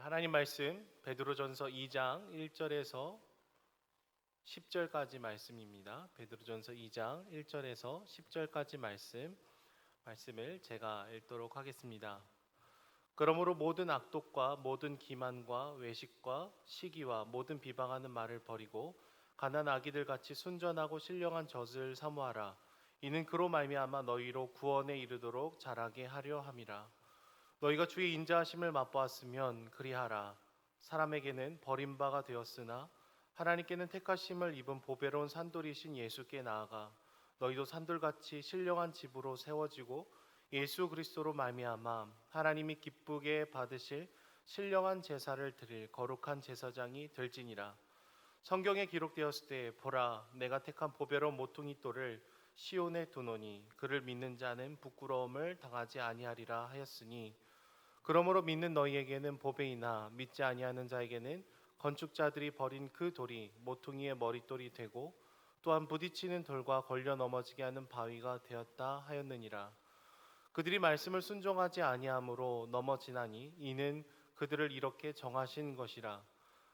하나님 말씀 베드로전서 2장 1절에서 10절까지 말씀입니다. 베드로전서 2장 1절에서 10절까지 말씀을 제가 읽도록 하겠습니다. 그러므로 모든 악독과 모든 기만과 외식과 시기와 모든 비방하는 말을 버리고 가난 아기들 같이 순전하고 신령한 젖을 사모하라. 이는 그로 말미암아 너희로 구원에 이르도록 자라게 하려 함이라. 너희가 주의 인자하심을 맛보았으면 그리하라. 사람에게는 버림바가 되었으나 하나님께는 택하심을 입은 보배로운 산돌이신 예수께 나아가 너희도 산돌같이 신령한 집으로 세워지고 예수 그리스도로 말미암아 하나님이 기쁘게 받으실 신령한 제사를 드릴 거룩한 제사장이 될지니라. 성경에 기록되었을 때 보라, 내가 택한 보배로운 모퉁이 돌을 시온에 두노니 그를 믿는 자는 부끄러움을 당하지 아니하리라 하였으니, 그러므로 믿는 너희에게는 보배이나 믿지 아니하는 자에게는 건축자들이 버린 그 돌이 모퉁이의 머릿돌이 되고 또한 부딪히는 돌과 걸려 넘어지게 하는 바위가 되었다 하였느니라. 그들이 말씀을 순종하지 아니하므로 넘어지나니 이는 그들을 이렇게 정하신 것이라.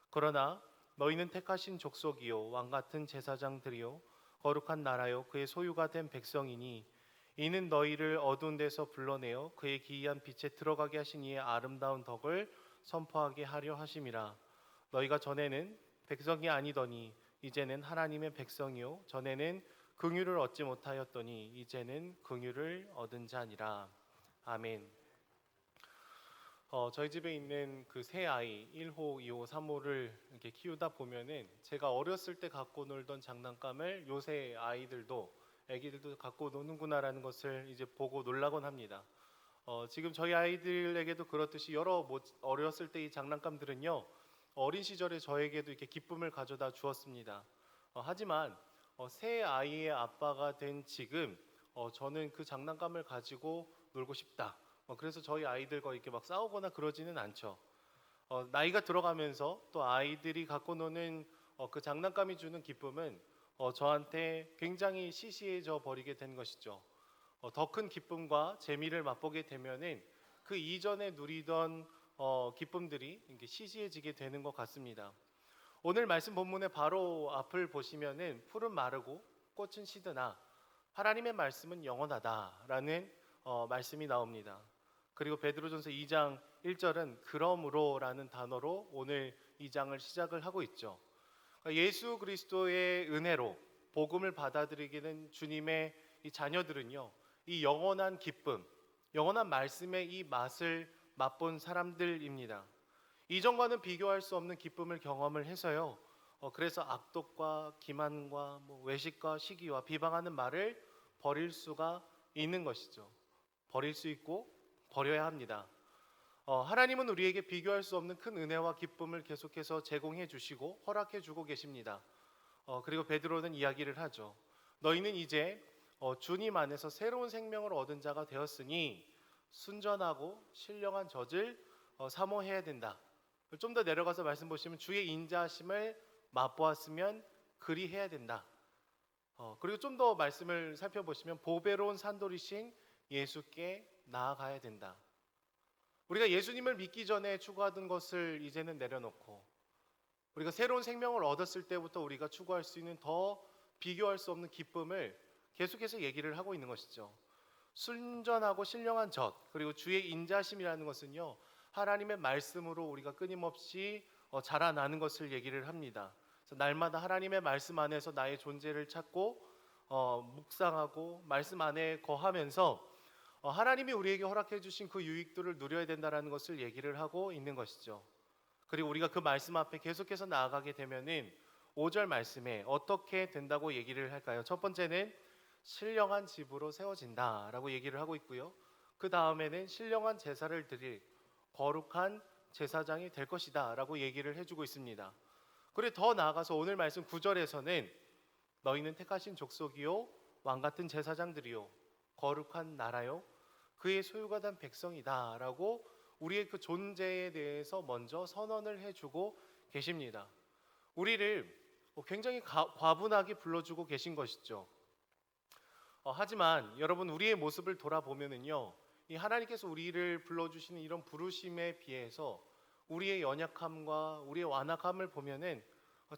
그러나 너희는 택하신 족속이요 왕같은 제사장들이요 거룩한 나라요 그의 소유가 된 백성이니 이는 너희를 어두운 데서 불러내어 그의 기이한 빛에 들어가게 하신 이의 아름다운 덕을 선포하게 하려 하심이라. 너희가 전에는 백성이 아니더니 이제는 하나님의 백성이요 전에는 긍휼을 얻지 못하였더니 이제는 긍휼을 얻은 자니라. 아멘. 저희 집에 있는 그 새 아이 1호, 2호, 3호를 이렇게 키우다 보면은 제가 어렸을 때 갖고 놀던 장난감을 요새 애기들도 갖고 노는구나라는 것을 이제 보고 놀라곤 합니다. 지금 저희 아이들에게도 그렇듯이 어렸을 때 이 장난감들은요, 어린 시절에 저에게도 이렇게 기쁨을 가져다 주었습니다. 하지만 새 아이의 아빠가 된 지금 저는 그 장난감을 가지고 놀고 싶다. 그래서 저희 아이들과 이렇게 막 싸우거나 그러지는 않죠. 나이가 들어가면서 또 아이들이 갖고 노는 그 장난감이 주는 기쁨은 저한테 굉장히 시시해져 버리게 된 것이죠. 더 큰 기쁨과 재미를 맛보게 되면은 그 이전에 누리던 기쁨들이 이렇게 시시해지게 되는 것 같습니다. 오늘 말씀 본문의 바로 앞을 보시면은 풀은 마르고 꽃은 시드나 하나님의 말씀은 영원하다라는 말씀이 나옵니다. 그리고 베드로전서 2장 1절은 그러므로라는 단어로 오늘 2장을 시작을 하고 있죠. 예수 그리스도의 은혜로 복음을 받아들이게 된 주님의 이 자녀들은요, 이 영원한 기쁨, 영원한 말씀의 이 맛을 맛본 사람들입니다. 이전과는 비교할 수 없는 기쁨을 경험을 해서요, 그래서 악독과 기만과 외식과 시기와 비방하는 말을 버릴 수가 있는 것이죠. 버릴 수 있고 버려야 합니다. 하나님은 우리에게 비교할 수 없는 큰 은혜와 기쁨을 계속해서 제공해 주시고 허락해 주고 계십니다. 그리고 베드로는 이야기를 하죠. 너희는 이제 주님 안에서 새로운 생명을 얻은 자가 되었으니 순전하고 신령한 젖을 사모해야 된다. 좀 더 내려가서 말씀 보시면 주의 인자하심을 맛보았으면 그리해야 된다. 그리고 좀 더 말씀을 살펴보시면 보배로운 산돌이신 예수께 나아가야 된다. 우리가 예수님을 믿기 전에 추구하던 것을 이제는 내려놓고 우리가 새로운 생명을 얻었을 때부터 우리가 추구할 수 있는 더 비교할 수 없는 기쁨을 계속해서 얘기를 하고 있는 것이죠. 순전하고 신령한 젖, 그리고 주의 인자심이라는 것은요, 하나님의 말씀으로 우리가 끊임없이 자라나는 것을 얘기를 합니다. 그래서 날마다 하나님의 말씀 안에서 나의 존재를 찾고 묵상하고 말씀 안에 거하면서 하나님이 우리에게 허락해 주신 그 유익들을 누려야 된다는 것을 얘기를 하고 있는 것이죠. 그리고 우리가 그 말씀 앞에 계속해서 나아가게 되면은 5절 말씀에 어떻게 된다고 얘기를 할까요? 첫 번째는 신령한 집으로 세워진다라고 얘기를 하고 있고요. 그 다음에는 신령한 제사를 드릴 거룩한 제사장이 될 것이다라고 얘기를 해주고 있습니다. 그리고 더 나아가서 오늘 말씀 9절에서는 너희는 택하신 족속이요 왕 같은 제사장들이요 거룩한 나라요 그의 소유가 된 백성이다라고 우리의 그 존재에 대해서 먼저 선언을 해주고 계십니다. 우리를 굉장히 과분하게 불러주고 계신 것이죠. 하지만 여러분, 우리의 모습을 돌아보면은요, 이 하나님께서 우리를 불러주시는 이런 부르심에 비해서 우리의 연약함과 우리의 완악함을 보면은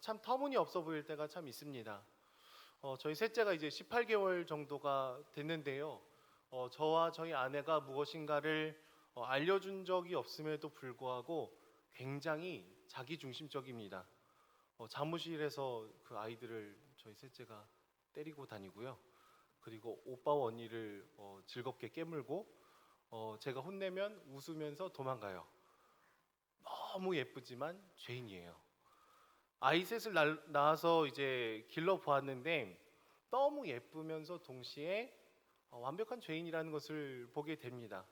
참 터무니없어 보일 때가 참 있습니다. 저희 셋째가 이제 18개월 정도가 됐는데요. 저와 저희 아내가 무엇인가를 알려준 적이 없음에도 불구하고 굉장히 자기중심적입니다. 사무실에서 그 아이들을 저희 셋째가 때리고 다니고요. 그리고 오빠와 언니를 즐겁게 깨물고 제가 혼내면 웃으면서 도망가요. 너무 예쁘지만 죄인이에요. 아이 셋을 낳아서 이제 길러 보았는데 너무 예쁘면서 동시에 완벽한 죄인이라는 것을 보게 됩니다.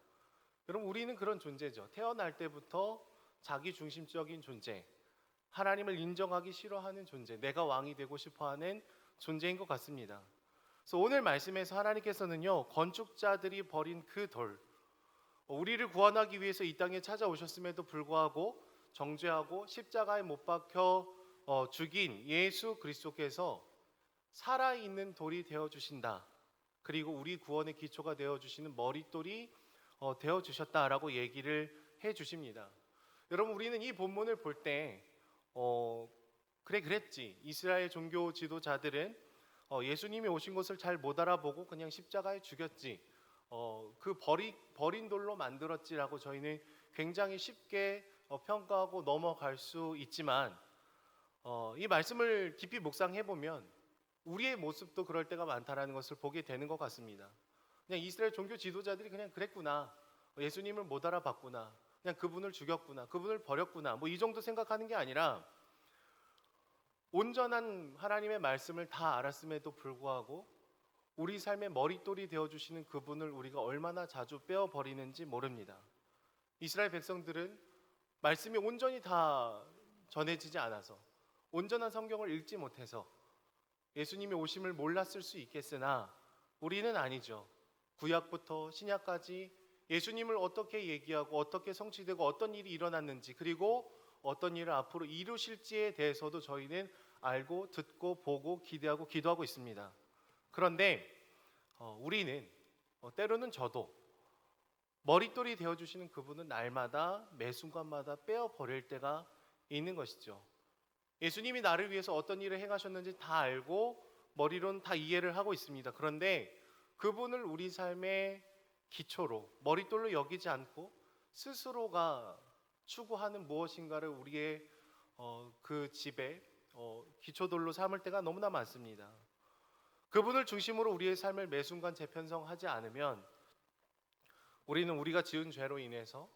여러분, 우리는 그런 존재죠. 태어날 때부터 자기 중심적인 존재, 하나님을 인정하기 싫어하는 존재, 내가 왕이 되고 싶어하는 존재인 것 같습니다. 그래서 오늘 말씀에서 하나님께서는요, 건축자들이 버린 그 돌, 우리를 구원하기 위해서 이 땅에 찾아오셨음에도 불구하고 정죄하고 십자가에 못 박혀 죽인 예수 그리스도께서 살아있는 돌이 되어주신다. 그리고 우리 구원의 기초가 되어주시는 머릿돌이 되어주셨다라고 얘기를 해주십니다. 여러분, 우리는 이 본문을 볼 때 그래 그랬지, 이스라엘 종교 지도자들은 예수님이 오신 것을 잘 못 알아보고 그냥 십자가에 죽였지, 그 버린 돌로 만들었지라고 저희는 굉장히 쉽게 평가하고 넘어갈 수 있지만 이 말씀을 깊이 묵상해 보면 우리의 모습도 그럴 때가 많다라는 것을 보게 되는 것 같습니다. 그냥 이스라엘 종교 지도자들이 그냥 그랬구나, 예수님을 못 알아봤구나, 그냥 그분을 죽였구나, 그분을 버렸구나, 뭐 이 정도 생각하는 게 아니라 온전한 하나님의 말씀을 다 알았음에도 불구하고 우리 삶의 머릿돌이 되어주시는 그분을 우리가 얼마나 자주 빼어버리는지 모릅니다. 이스라엘 백성들은 말씀이 온전히 다 전해지지 않아서, 온전한 성경을 읽지 못해서 예수님의 오심을 몰랐을 수 있겠으나 우리는 아니죠. 구약부터 신약까지 예수님을 어떻게 얘기하고 어떻게 성취되고 어떤 일이 일어났는지, 그리고 어떤 일을 앞으로 이루실지에 대해서도 저희는 알고 듣고 보고 기대하고 기도하고 있습니다. 그런데 우리는 때로는 저도 머릿돌이 되어주시는 그분은 날마다 매 순간마다 빼어버릴 때가 있는 것이죠. 예수님이 나를 위해서 어떤 일을 행하셨는지 다 알고 머리로는 다 이해를 하고 있습니다. 그런데 그분을 우리 삶의 기초로, 머릿돌로 여기지 않고 스스로가 추구하는 무엇인가를 우리의 그 집에 기초돌로 삼을 때가 너무나 많습니다. 그분을 중심으로 우리의 삶을 매 순간 재편성하지 않으면 우리는 우리가 지은 죄로 인해서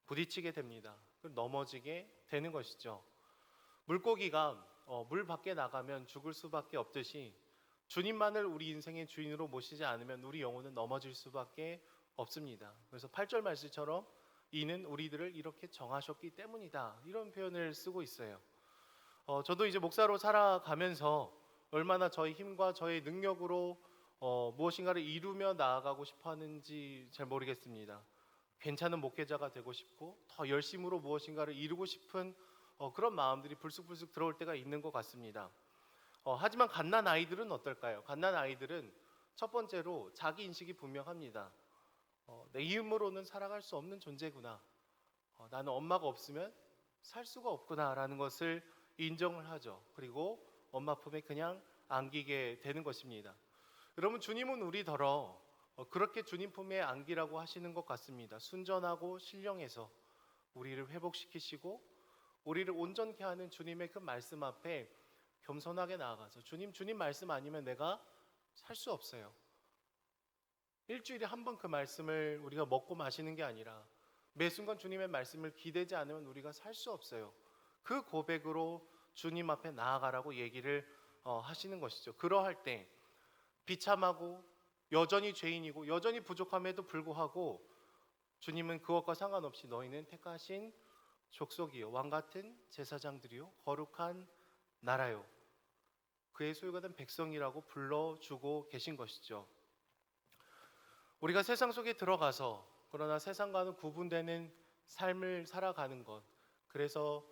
부딪히게 됩니다. 넘어지게 되는 것이죠. 물고기가 물 밖에 나가면 죽을 수밖에 없듯이 주님만을 우리 인생의 주인으로 모시지 않으면 우리 영혼은 넘어질 수밖에 없습니다. 그래서 8절 말씀처럼 이는 우리들을 이렇게 정하셨기 때문이다, 이런 표현을 쓰고 있어요. 저도 이제 목사로 살아가면서 얼마나 저의 힘과 저의 능력으로 무엇인가를 이루며 나아가고 싶어 하는지 잘 모르겠습니다. 괜찮은 목회자가 되고 싶고 더 열심으로 무엇인가를 이루고 싶은 그런 마음들이 불쑥불쑥 들어올 때가 있는 것 같습니다. 하지만 갓난 아이들은 어떨까요? 갓난 아이들은 첫 번째로 자기 인식이 분명합니다. 내 힘으로는 살아갈 수 없는 존재구나, 나는 엄마가 없으면 살 수가 없구나 라는 것을 인정을 하죠. 그리고 엄마 품에 그냥 안기게 되는 것입니다. 여러분, 주님은 우리더러 그렇게 주님 품에 안기라고 하시는 것 같습니다. 순전하고 신령해서 우리를 회복시키시고 우리를 온전케 하는 주님의 그 말씀 앞에 겸손하게 나아가서 주님 말씀 아니면 내가 살 수 없어요. 일주일에 한 번 그 말씀을 우리가 먹고 마시는 게 아니라 매 순간 주님의 말씀을 기대지 않으면 우리가 살 수 없어요. 그 고백으로 주님 앞에 나아가라고 얘기를 하시는 것이죠. 그러할 때 비참하고 여전히 죄인이고 여전히 부족함에도 불구하고 주님은 그것과 상관없이 너희는 택하신 족속이요, 왕같은 제사장들이요, 거룩한 나라요, 그의 소유가 된 백성이라고 불러주고 계신 것이죠. 우리가 세상 속에 들어가서 그러나 세상과는 구분되는 삶을 살아가는 것, 그래서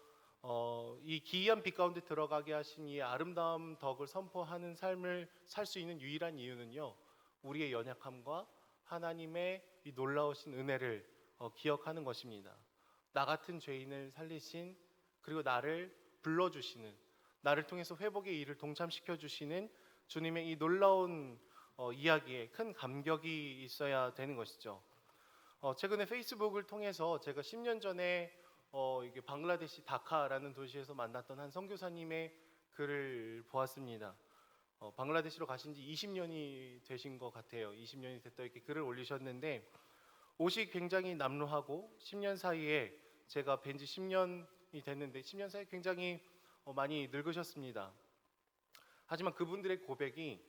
이 기이한 빛 가운데 들어가게 하신 이 아름다운 덕을 선포하는 삶을 살 수 있는 유일한 이유는요, 우리의 연약함과 하나님의 이 놀라우신 은혜를 기억하는 것입니다. 나 같은 죄인을 살리신, 그리고 나를 불러주시는, 나를 통해서 회복의 일을 동참시켜 주시는 주님의 이 놀라운 이야기에 큰 감격이 있어야 되는 것이죠. 최근에 페이스북을 통해서 제가 10년 전에 이게 방글라데시 다카라는 도시에서 만났던 한 선교사님의 글을 보았습니다. 방글라데시로 가신 지 20년이 되신 것 같아요. 20년이 됐다 이렇게 글을 올리셨는데, 옷이 굉장히 남루하고 10년 사이에, 제가 뵌 지 10년이 됐는데 10년 사이에 굉장히 많이 늙으셨습니다. 하지만 그분들의 고백이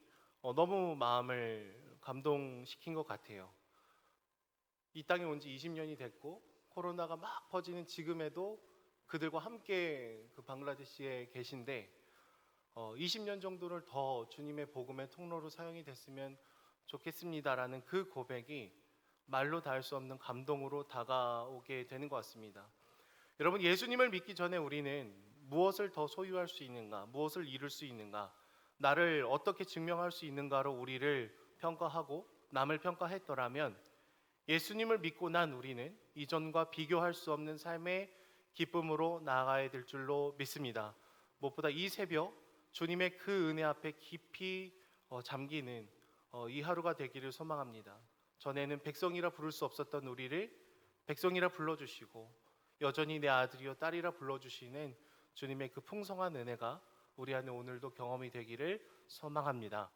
너무 마음을 감동시킨 것 같아요. 이 땅에 온 지 20년이 됐고 코로나가 막 퍼지는 지금에도 그들과 함께 그 방글라데시에 계신데 20년 정도를 더 주님의 복음의 통로로 사용이 됐으면 좋겠습니다라는 그 고백이 말로 닿을 수 없는 감동으로 다가오게 되는 것 같습니다. 여러분, 예수님을 믿기 전에 우리는 무엇을 더 소유할 수 있는가, 무엇을 이룰 수 있는가, 나를 어떻게 증명할 수 있는가로 우리를 평가하고 남을 평가했더라면, 예수님을 믿고 난 우리는 이전과 비교할 수 없는 삶의 기쁨으로 나아가야 될 줄로 믿습니다. 무엇보다 이 새벽 주님의 그 은혜 앞에 깊이 잠기는 이 하루가 되기를 소망합니다. 전에는 백성이라 부를 수 없었던 우리를 백성이라 불러주시고, 여전히 내 아들이요 딸이라 불러주시는 주님의 그 풍성한 은혜가 우리 안에 오늘도 경험이 되기를 소망합니다.